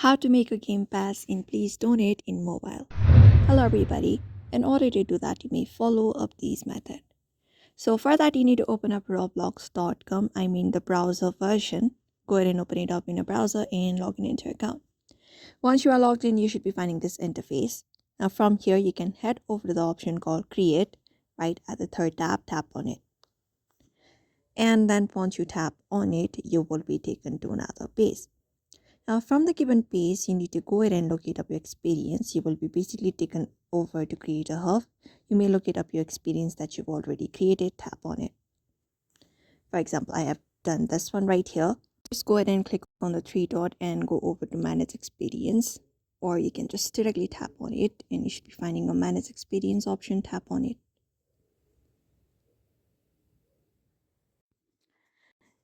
How to make a game pass in Please Donate in mobile. Hello everybody. In order to do that, you may follow up these methods. So for that, you need to open up roblox.com, the browser version. Go ahead and open it up in a browser and log in into your account. Once you are logged in, you should be finding this interface. Now from here, you can head over to the option called Create, right at the third tab, tap on it. And then once you tap on it, you will be taken to another page. Now from the given page, you need to go ahead and locate up your experience. You will be basically taken over to Creator Hub. You may locate up your experience that you've already created, tap on it. For example, I have done this one right here. Just go ahead and click on the three dot and go over to Manage Experience. Or you can just directly tap on it and you should be finding a Manage Experience option, tap on it.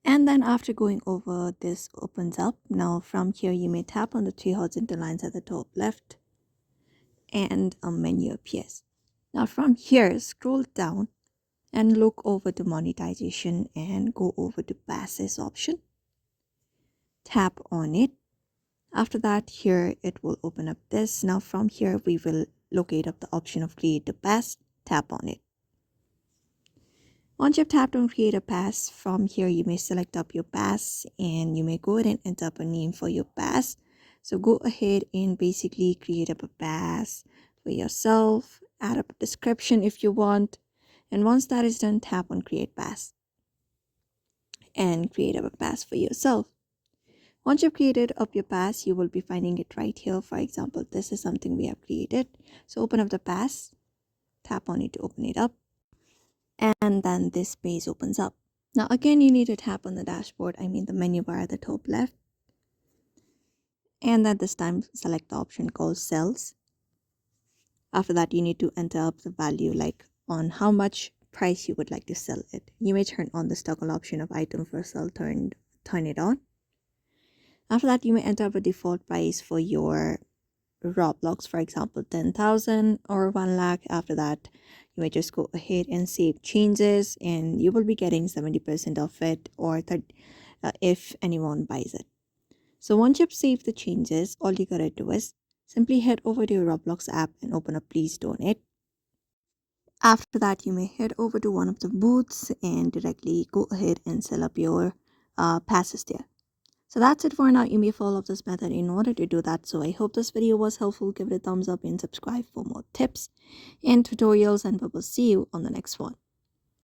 And then after going over, this opens up. Now from here, you may tap on the three horizontal lines at the top left and a menu appears. Now from here, scroll down and look over to monetization and go over to passes option. Tap on it. After that, here it will open up this. Now from here, we will locate up the option of create a pass. Tap on it. Once you've tapped on create a pass, from here you may select up your pass and you may go ahead and enter up a name for your pass. So go ahead and basically create up a pass for yourself, add up a description if you want. And once that is done, tap on create pass and create up a pass for yourself. Once you've created up your pass, you will be finding it right here. For example, this is something we have created. So open up the pass, tap on it to open it up. And then this page opens up. Now again, you need to tap on the dashboard, the menu bar at the top left. And then this time select the option called sales. After that, you need to enter up the value, like on how much price you would like to sell it. You may turn on the toggle option of item for sale, turn it on. After that, you may enter up a default price for your roblox, for example 10,000 or 1 lakh. After that, you may just go ahead and save changes and you will be getting 70% of it, or if anyone buys it. So once you've saved the changes, all you gotta do is simply head over to your Roblox app and open up Please Donate. After that, you may head over to one of the booths and directly go ahead and sell up your passes there. So that's it for now. You may follow this method in order to do that. So I hope this video was helpful. Give it a thumbs up and subscribe for more tips and tutorials, and we will see you on the next one.